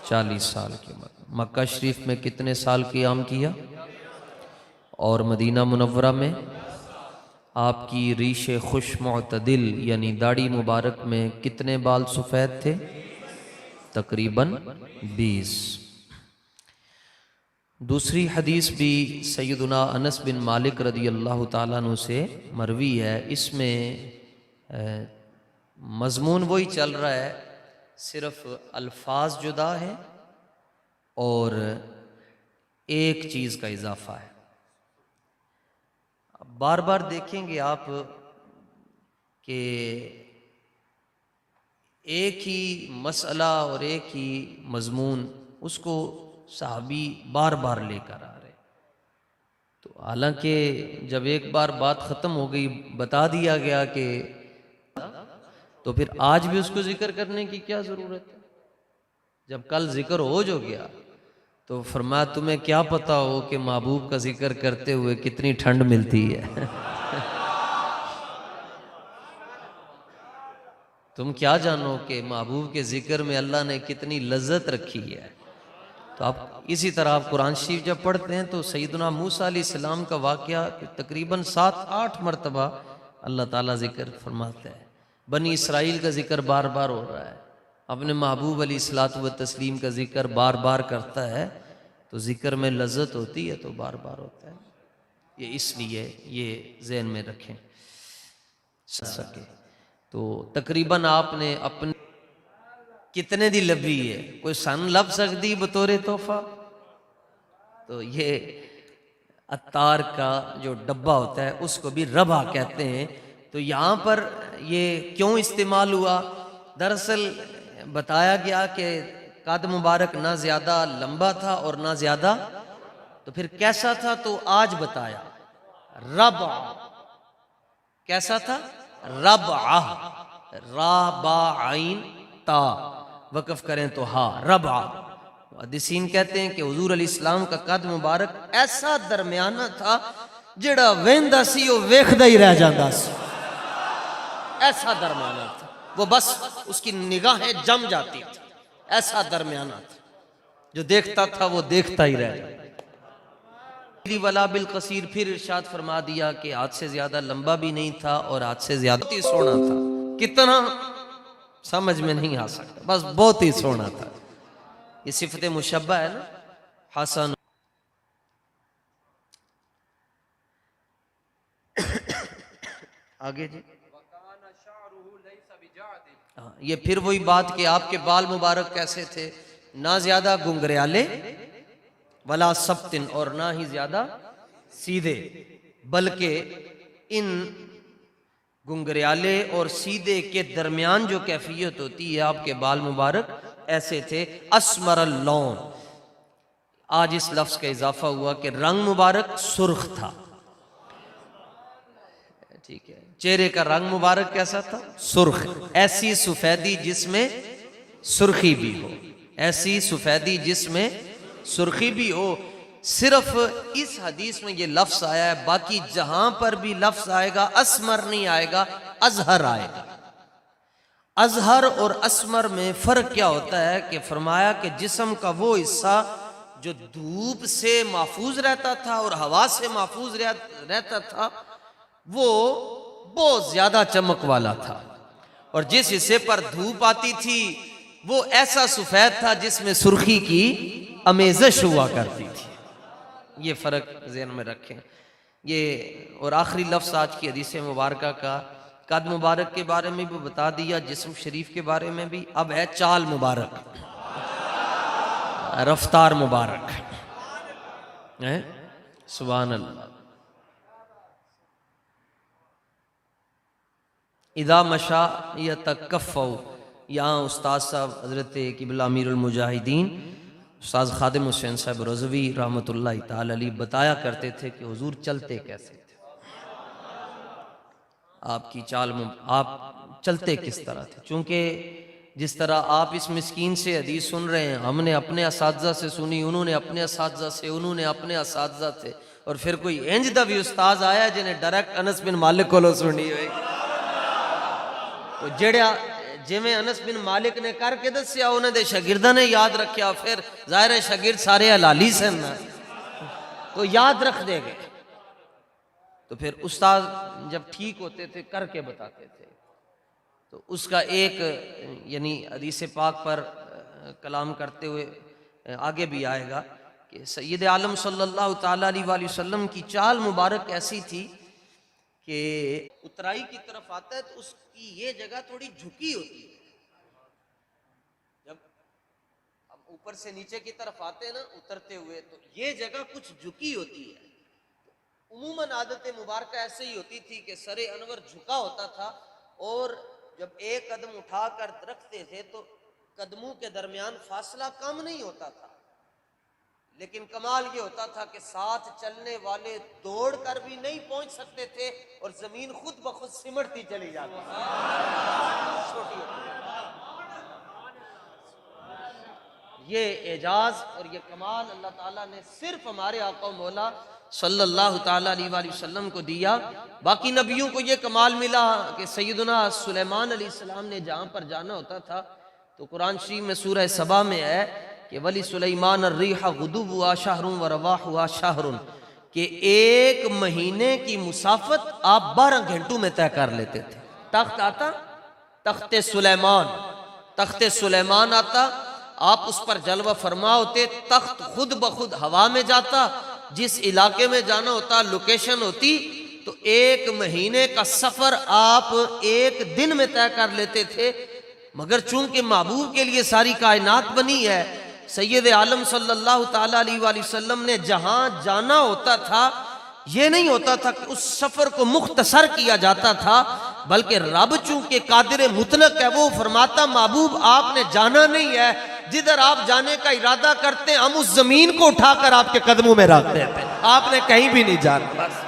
40 साल की उम्र। मक्का शरीफ में कितने साल क़ियाम किया? और मदीना मुनव्वरा में आपकी रीश खुश मुअतदिल यानी दाढ़ी मुबारक में कितने बाल सफ़ेद थे? तकरीबन 20। दूसरी हदीस भी सैयदुना अनस बिन मालिक रदी अल्लाह ताला अन्हु से मरवी है। इसमें मज़मून वही चल रहा है, सिर्फ अल्फाज जुदा है और एक चीज़ का इजाफा है। बार बार देखेंगे आप कि एक ही मसला और एक ही मजमून उसको सहाबी बार बार लेकर आ रहे। तो हालांकि जब एक बार बात ख़त्म हो गई, बता दिया गया कि तो फिर आज भी उसको जिक्र करने की क्या ज़रूरत है? जब कल जिक्र हो जो गया तो फरमाया तुम्हें क्या पता हो कि महबूब का जिक्र करते हुए कितनी ठंड मिलती है। तुम क्या जानो कि महबूब के जिक्र में अल्लाह ने कितनी लज्जत रखी है। तो आप इसी तरह आप कुरान शरीफ जब पढ़ते हैं तो सैयदना मूसा अलैहिस्सलाम का वाक़या तकरीबन 7-8 मरतबा अल्लाह ताला जिक्र फरमाता है। बनी इसराइल का जिक्र बार बार हो रहा है, अपने महबूब अलैहिस्सलातु व तस्लीम का जिक्र बार बार करता है। तो जिक्र में लज्जत होती है तो बार बार होता है। ये इसलिए ये ज़हन में रखें सके। तो तकरीबन आपने अपने कितने दी लभी है, कोई सन लब सकती बतौरे तोहफा? तो ये अत्तार का जो डब्बा होता है उसको भी रबा कहते हैं। तो यहाँ पर ये क्यों इस्तेमाल हुआ? दरअसल बताया गया कि कद मुबारक ना ज़्यादा लंबा था और ना ज़्यादा, तो फिर कैसा था? तो आज बताया रबा। कैसा था? रबा, राबा आइन ता, वक़फ़ करें तो हा, रबा। हदीसीन कहते हैं कि हुजूर अलैहिस्सलाम का कद मुबारक ऐसा दरमियाना था जिहड़ा वेंदा सी वो वेखदा ही रह जांदा सी। ऐसा दरमियाना था वो, बस उसकी निगाहें जम जाती थी। ऐसा दरमियाना था, जो देखता था वो देखता ही रह जाता। वला बिल कसीर, फिर इरशाद फरमा दिया कि हाथ से ज्यादा लंबा भी नहीं था और हाथ से ज्यादा ही सोना था। कितना समझ में नहीं आ सकता, बस बहुत ही सोना था। ये सिफत मुशब्बा है ना, हसन। आगे जी, ये फिर वही बात कि आपके बाल मुबारक कैसे थे? ना ज्यादा गुंगरियाले वला सब्तिन, और ना ही ज्यादा सीधे, बल्कि इन गुंगरियाले और सीधे के दरमियान जो कैफियत होती है, आपके बाल मुबारक ऐसे थे। अस्मर लौन, आज इस लफ्ज का इजाफा हुआ कि रंग मुबारक सुर्ख था। ठीक है, चेहरे का रंग मुबारक कैसा था? सुर्ख। ऐसी सफेदी जिसमें सुर्खी भी हो, ऐसी सफेदी जिसमें सुर्खी भी हो। सिर्फ इस हदीस में ये लफ्ज आया है, बाकी जहां पर भी लफ्ज आएगा अस्मर नहीं आएगा, अजहर आएगा। अजहर और अस्मर में फर्क क्या होता है कि फरमाया कि जिस्म का वो हिस्सा जो धूप से महफूज रहता था और हवा से महफूज रहता था वो बहुत ज्यादा चमक वाला था, और जिस हिस्से पर धूप आती थी वो ऐसा सफेद था जिसमें सुर्खी की अमेजश हुआ करती थी। ये फर्क ज़हन में रखें। ये और आखिरी लफ्ज आज की हदीस मुबारक का कद मुबारक के बारे में भी बता दिया, जिस्म शरीफ के बारे में भी। अब है चाल मुबारक, रफ्तार मुबारक है। सुभान अल्लाह। इदा मशा यतकफ़्फ़उ, यहाँ उस्ताद साहब हज़रत क़िबला अमीरुल मुजाहिदीन उस्ताद खादिम हुसैन साहब रज़वी रहमतुल्लाहि ताला अलैह बताया करते थे कि हुजूर चलते कैसे थे, आपकी चाल में आप चलते किस तरह थे। चूँकि जिस तरह आप इस मिस्कीन से हदीस सुन रहे हैं, हमने अपने असातिज़ा से सुनी, उन्होंने अपने असातिज़ा से, उन्होंने अपने असातिज़ा से, और फिर कोई इंज दा भी उस्ताद आया जिन्हें डायरेक्ट अनस बिन मालिक को सुनी होगी। तो जिमें अनस बिन मालिक ने करके दसिया उन्हें दे शागिर्दां ने याद रखा, फिर जाहिर है शागिर्द सारे हलाली सन तो याद रख देंगे। तो फिर उस्ताद जब ठीक होते थे करके बताते थे। तो उसका एक यानी हदीस पाक पर कलाम करते हुए आगे भी आएगा कि सैयद आलम सल्लल्लाहु ताला अलैहि वसल्लम की चाल मुबारक ऐसी थी कि उतराई की तरफ आता है तो उसकी ये जगह थोड़ी झुकी होती है। जब हम ऊपर से नीचे की तरफ आते हैं ना उतरते हुए, तो ये जगह कुछ झुकी होती है। उमूमन आदत मुबारक ऐसे ही होती थी कि सरे अनवर झुका होता था और जब एक कदम उठाकर रखते थे तो कदमों के दरमियान फासला कम नहीं होता था, लेकिन कमाल ये होता था कि साथ चलने वाले दौड़ कर भी नहीं पहुंच सकते थे और जमीन खुद ब खुद सिमटती चली जाती थी। छोटी ये एजाज और ये कमाल अल्लाह ताला ने सिर्फ हमारे आका मौला सल्लल्लाहु ताला अलैहि वसल्लम को दिया। बाकी नबियों को ये कमाल मिला कि सैयदना सुलेमान अलैहिस्सलाम ने जहाँ पर जाना होता था तो कुरान शरीफ में सूरह सबा में है कि वली सुलेमान अर्रीहा गुदुव्वुहा शहरुन व रवाहुहा शहरुन, कि एक महीने की मुसाफत आप 12 घंटों में तय कर लेते थे। तख्त आता, तख्ते सुलेमान आता, आप उस पर जलवा फरमा होते, तख्त खुद ब खुद हवा में जाता, जिस इलाके में जाना होता लोकेशन होती, तो एक महीने का सफर आप एक दिन में तय कर लेते थे। मगर चूंकि महबूब के लिए सारी कायनात बनी है, सैयद आलम सल्लल्लाहु ताला अलैहि वसल्लम ने जहां जाना होता था ये नहीं होता था कि उस सफर को मुख्तसर किया जाता था, बल्कि रब चूंकि कादिर मुतलक है वो फरमाता महबूब आपने जाना नहीं है, जिधर आप जाने का इरादा करते हैं हम उस जमीन को उठाकर आपके कदमों में रख देते हैं, आपने कहीं भी नहीं जाना। बस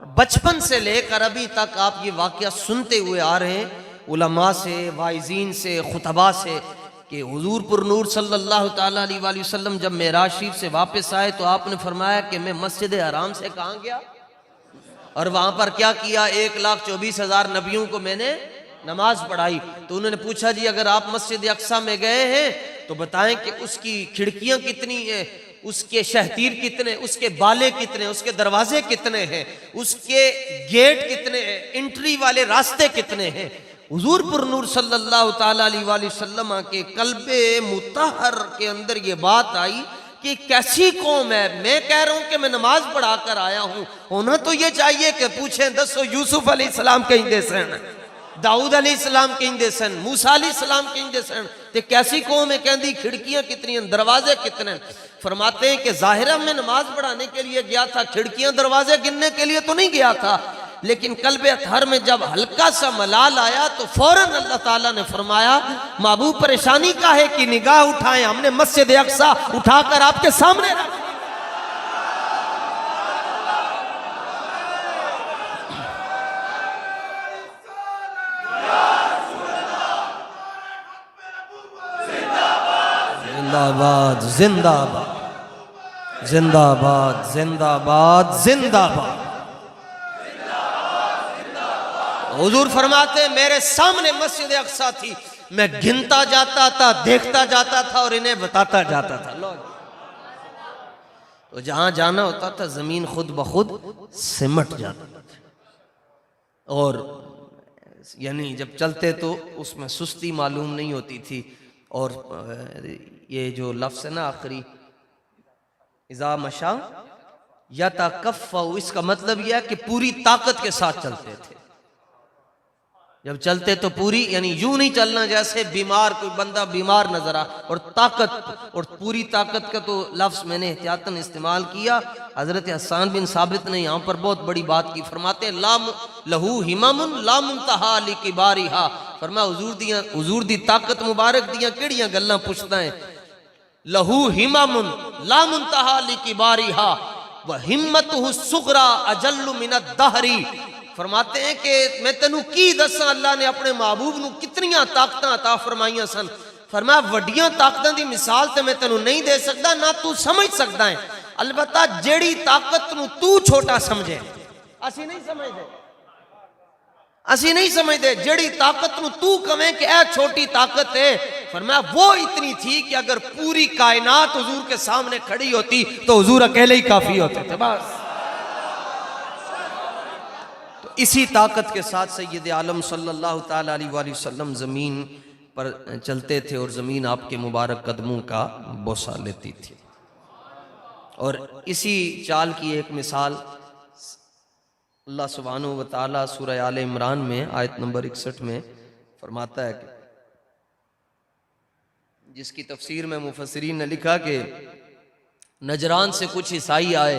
बचपन से लेकर अभी तक आप ये वाकया सुनते हुए आ रहे हैं उलमा से, वाइजीन से, खुतबा से, कि हुजूर पुर नूर सल्लल्लाहु ताला अलैहि वसल्लम जब मेराज शरीफ से वापस आए तो आपने फरमाया कि मैं मस्जिद हराम से कहाँ गया और वहां पर क्या किया, 1,24,000 नबियों को मैंने नमाज पढ़ाई। तो उन्होंने पूछा जी अगर आप मस्जिद अक्सा में गए हैं तो बताएं कि उसकी खिड़कियां कितनी है, उसके शहतीर कितने, उसके बाले कितने, उसके दरवाजे कितने हैं, उसके गेट कितने हैं, एंट्री वाले रास्ते कितने हैं। हुजूर पुर नूर सल्लल्लाहु ताला अलैहि वसल्लम के कल्बे मुतहर के अंदर ये बात आई कि कैसी कौम है। मैं कह रहा हूं कि मैं नमाज पढ़ा कर आया हूं, होना तो ये चाहिए कि पूछें दसो यूसुफ अलैहिस्सलाम कहीं दे सन, दाऊद अलैहिस्सलाम कहीं दे सन, मूसा अलैहिस्सलाम कहीं दे सन, ते कैसी कौम है, कहती खिड़कियां कितनी हैं, दरवाजे कितने। फरमाते हैं कि जाहिरा में नमाज पढ़ाने के लिए गया था, खिड़कियां दरवाजे गिनने के लिए तो नहीं गया था, लेकिन कल्बे अतहर में जब हल्का सा मलाल आया तो फौरन अल्लाह ताला ने फरमाया महबूब परेशानी का है कि निगाह उठाएं, हमने मस्जिद अक्सा उठाकर आपके सामने रखा। जिंदाबाद जिंदाबाद जिंदाबाद जिंदाबाद जिंदाबाद। हुजूर फरमाते मेरे सामने मस्जिद अक्सा थी, मैं गिनता जाता था, देखता जाता था और इन्हें बताता जाता था। तो जहां जाना होता था जमीन खुद ब खुद सिमट जाता था और यानी जब चलते तो उसमें सुस्ती मालूम नहीं होती थी। और ये जो लफ्ज़ है ना आखिरी इज़ा मशा या तकफ़्फ़ा, इसका मतलब यह है कि पूरी ताकत के साथ चलते थे। जब चलते तो पूरी यानी यूं नहीं चलना जैसे बीमार कोई बंदा बीमार नजर आ, और ताकत और पूरी ताकत का तो लफ्ज़ मैंने एहतियातन इस्तेमाल किया। हजरत हसन बिन साबित ने यहाँ पर बहुत बड़ी बात की, फरमाते हैं लाम लहू हिमामुन ला मुंतहा लिकिबारिहा, फरमाया हुजूर दी ताकत मुबारक दियां केड़ियां गल्लां पुछदा है। लहू हिमामुन ला मुंतहा लिकिबारिहा व हिम्मतहु सुगरा अजल्लु मिनद दहरी। फरमाते हैं कि मैं तेनू की दसा अल्लाह ने अपने महबूब नू कितनियां ताकतां अता फरमाइयां सन। फरमाया वड्डियां ताकतां दी मिसाल ते मैं तेनू नहीं दे सकदा, ना तू समझ सकदा है। अलबत्ता जेड़ी ताकत नू तू छोटा समझे असी नहीं समझते, असी नहीं समझते जड़ी ताकत नू तू कवें कि ए छोटी ताकत है, फरमाया वो इतनी थी कि अगर पूरी कायनात हुजूर के सामने खड़ी होती तो हुजूर अकेले ही काफी होते थे बस। तो इसी ताकत के साथ सैयद आलम सल्लल्लाहु ताला अलैहि वसल्लम जमीन पर चलते थे और जमीन आपके मुबारक कदमों का बोसा लेती थी। और इसी चाल की एक मिसाल अल्लाह सुब्हानहू व तआला सूरह आले इमरान में आयत नंबर 61 में फरमाता है कि जिसकी तफसीर में मुफस्सिरीन ने लिखा कि नजरान से कुछ ईसाई आए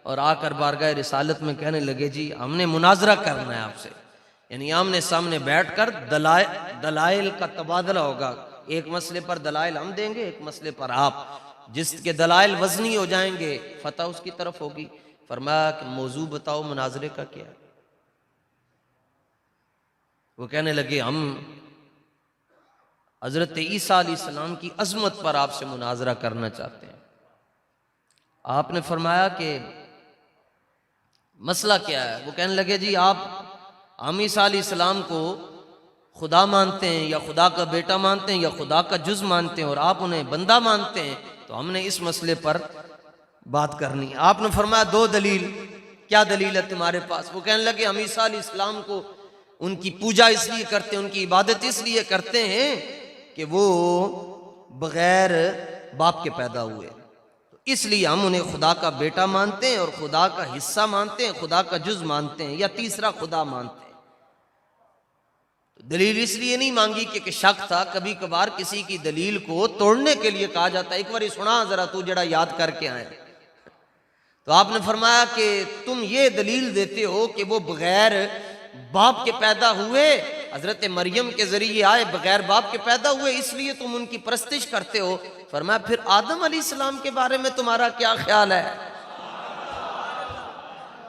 और आकर बारगाह रिसालत में कहने लगे जी हमने मुनाजरा करना है आपसे, यानी आमने सामने बैठकर दलाइल का तबादला होगा, एक मसले पर दलाइल हम देंगे, एक मसले पर आप, जिसके दलाइल वजनी हो जाएंगे फतह उसकी तरफ होगी। फरमाया कि मौजू बताओ मुनाजरे का क्या है। वो कहने लगे हम हजरत ईसा अलैहिस्सलाम की अजमत पर आपसे मुनाजरा करना चाहते हैं। आपने फरमाया कि मसला क्या है। वो कहने लगे जी आप हम ईसा अलैहिस्सलाम को खुदा मानते हैं या खुदा का बेटा मानते हैं या खुदा का जुज मानते हैं और आप उन्हें बंदा मानते हैं, तो हमने इस मसले पर बात करनी। आपने फरमाया दो दलील, क्या दलील है तुम्हारे पास। वो कहने लगे हम ईसा अलैहिस्सलाम को उनकी पूजा इसलिए करते हैं, उनकी इबादत इसलिए करते हैं कि वो बगैर बाप के पैदा हुए, तो इसलिए हम उन्हें खुदा का बेटा मानते हैं और खुदा का हिस्सा मानते हैं, खुदा का जुज मानते हैं या तीसरा खुदा मानते हैं। तो दलील इसलिए नहीं मांगी कि शक था, कभी कभार किसी की दलील को तोड़ने के लिए कहा जाता है एक बार सुना जरा तू जरा याद करके आए। तो आपने फरमाया कि तुम ये दलील देते हो कि वो बगैर बाप के पैदा हुए, हजरत मरियम के जरिए आए, बगैर बाप के पैदा हुए, इसलिए तुम उनकी परस्तिश करते हो। फरमाया फिर आदम अलैहिस्सलाम के बारे में तुम्हारा क्या ख्याल है,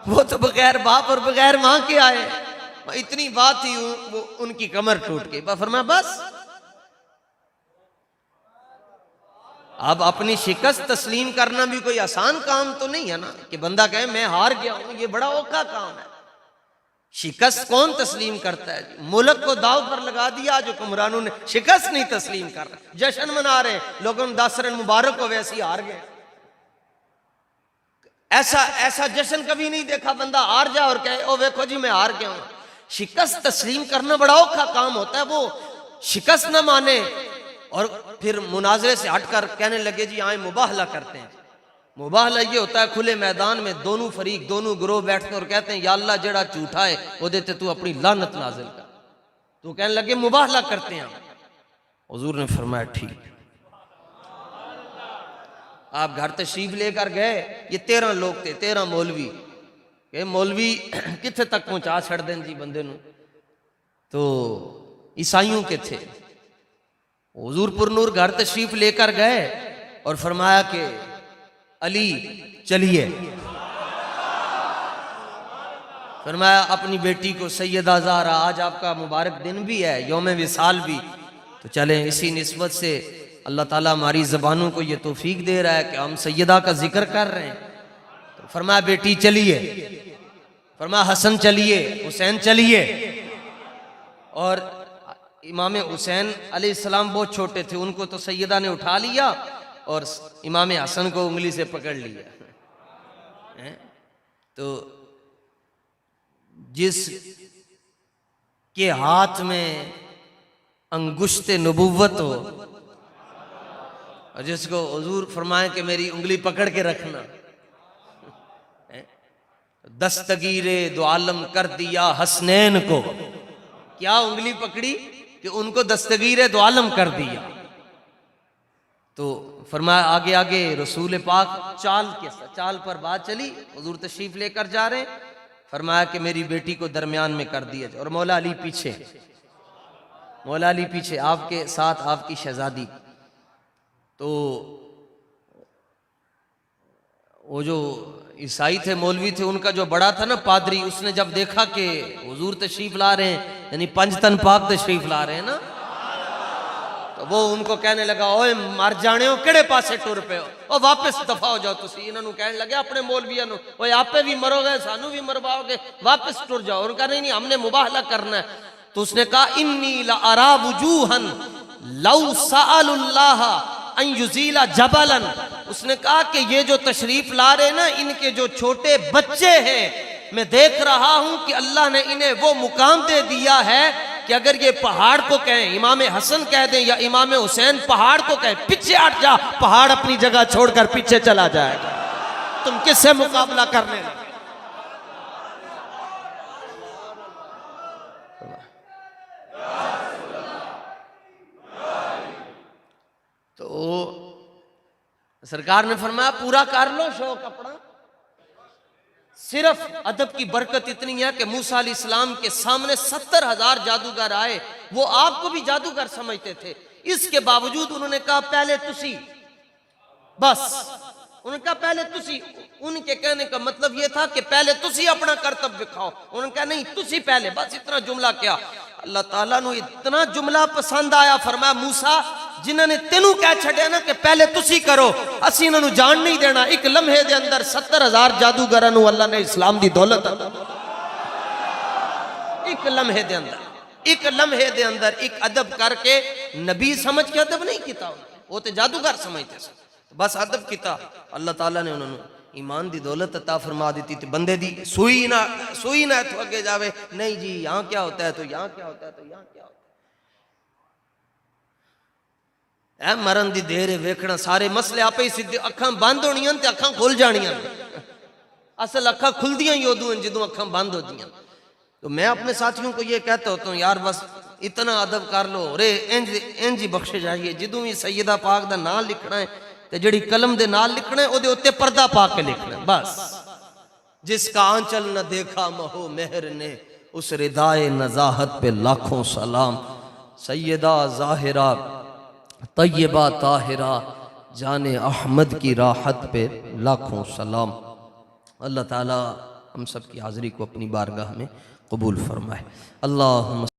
वो तो बगैर बाप और बगैर मां के आए। इतनी बात ही वो उनकी कमर टूट गई। फरमाया बस अब अपनी शिकस्त तस्लीम करना भी कोई आसान काम तो नहीं है ना, कि बंदा कहे मैं हार गया हूं, ये बड़ा औखा काम है। शिकस्त कौन तस्लीम करता है। मुल्क को दाव पर लगा दिया, जो हुक्मरानों ने शिकस्त नहीं तस्लीम कर रहे, जश्न मना रहे, लोगों ने 10 रन मुबारक हो वैसे ही हार गए। ऐसा जश्न कभी नहीं देखा, बंदा हार जाए और कहे ओ देखो जी मैं हार गया हूं। शिकस्त तस्लीम करना बड़ा औखा काम होता है। वो शिकस्त न माने और फिर मुनाजरे से हटकर कहने लगे जी आए मुबाहला करते हैं। मुबाहला ये होता है खुले मैदान में दोनों फरीक दोनों गिरोह बैठते और कहते हैं या अल्लाह जड़ा झूठा है वो देते तू अपनी लानत नाजिल कर। तो कहने लगे मुबाहला करते हैं। हुजूर ने फरमाया ठीक। आप घर तशरीफ लेकर गए, ये 13 लोग थे, 13 मौलवी। ये मौलवी किथे तक पहुंचा छड़ दें जी बंदे नू, तो ईसाइयों के थे। हुजूर पुरनूर घर तशरीफ लेकर गए और फरमाया कि अली चलिए। फरमाया अपनी बेटी को सैयदा ज़हरा, आज आपका मुबारक दिन भी है, यौम विसाल भी, तो चलें। इसी निस्बत से अल्लाह ताला हमारी ज़बानों को ये तौफीक दे रहा है कि हम सैयदा का जिक्र कर रहे हैं। तो फरमाया बेटी चलिए, फरमाया हसन चलिए, हुसैन चलिए। और इमाम हुसैन अलैहिस्सलाम बहुत छोटे थे, उनको तो सैयदा ने उठा लिया और इमाम हसन को उंगली से पकड़ लिया। तो जिस के हाथ में अंगुश्त नबुव्वत हो और जिसको हुजूर फरमाए कि मेरी उंगली पकड़ के रखना, दस्तगीरे दो आलम कर दिया हसनैन को। क्या उंगली पकड़ी कि उनको दस्तगीरे दो आलम कर दिया। तो फरमाया आगे आगे रसूल पाक चाल पर बात चली। हुजूर तशरीफ लेकर जा रहे, फरमाया कि मेरी बेटी को दरमियान में कर दिया जाए और मौला अली पीछे, मौला अली पीछे, आपके साथ आपकी शहजादी। तो वो जो ईसाई थे मौलवी थे, उनका जो बड़ा था ना पादरी, उसने जब देखा कि हुजूर तशरीफ ला रहे हैं, यानी पंजतन पाक तशरीफ ला रहे हैं ना, तो तो वो उनको कहने लगा, ओए मर जाने हो, केड़े पासे टुर पे हो, ओ वापस दफा हो जाओ तुसी। इन्होंने कहने लगे अपने मौलवियों नु, ओए आपे भी मरोगे सानू भी मरवाओगे, वापस टुर जाओ। उनका नहीं नहीं, हमने मुबाहला करना है। तो उसने कहा, इन्नी ला अरा वुजूहन लौ सअलुल्लाह अन युजीला जबलन। उसने कहा कि ये जो तशरीफ ला रहे ना, इनके जो छोटे बच्चे हैं, मैं देख रहा हूं कि अल्लाह ने इन्हें वो मुकाम दे दिया है कि अगर ये पहाड़ को कहें, इमाम हसन कह दें या इमाम हुसैन पहाड़ को कहें, पीछे हट जा, पहाड़ अपनी जगह छोड़कर पीछे चला जाएगा। तुम किससे मुकाबला करने लगे? तो सरकार ने फरमाया, पूरा कर लो शौक अपना। सिर्फ अदब की बरकत इतनी है कि मूसा अलैहिस्सलाम के सामने 70,000 जादूगर आए, वो आपको भी जादूगर समझते थे। इसके बावजूद उन्होंने कहा पहले तुसी, बस उन्होंने कहा पहले तुसी। उनके कहने का मतलब यह था कि पहले तुसी अपना कर्तव्य दिखाओ। उन्होंने कहा नहीं, तुसी पहले, बस इतना जुमला क्या। अल्लाह ताला ने इतना जुमला पसंद आया, फरमाया मूसा जिन्होंने तेनू कह छड़िया ना कि पहले तुसी करो, असी इन्होंने जान नहीं देना। एक लम्हे दे अंदर 70,000 जादूगरां नू अल्लाह ने इस्लाम दी दौलत अता एक लम्हे दे अंदर, एक लम्हे दे अंदर एक अदब करके। नबी समझ के अदब नहीं किया, वो तो जादूगर समझते थे, बस अदब किया। अल्लाह ताला ने उन्होंने ईमान दी दौलत अता फरमा दी। तो बंदे दी सुई ना तो अगे जावे, नहीं जी यहाँ क्या होता है, तो यहाँ क्या होता है, तो यहाँ क्या होता है। मरण दी देर वेखना, सारे मसले आपे ही सीधे, अखां बंद होनियां ते अखां खुल जानियां। असल अखां खुलदियां ही उदों जदों अखां बंद होदियां। तो मैं अपने साथियों को ये कहता होता हूँ, यार बस इतना अदब कर लो, रे इंज ही बख्शे जाइए। जदों भी सैयदा पाक दा नाम लिखना है ते जड़ी कलम दे नाल लिखना है, ओदे उत्ते पर्दा पा के लिखना है बस। जिसका आंचल न देखा महो मेहर ने, उस रिदाए नजाहत पे लाखों सलाम। सैयदा जाहिरा तैयबा ताहिरा, जाने अहमद की राहत पे लाखों सलाम। अल्लाह ताला हम सब की हाज़िरी को अपनी बारगाह में कबूल फरमाए। अल्लाहुम्मा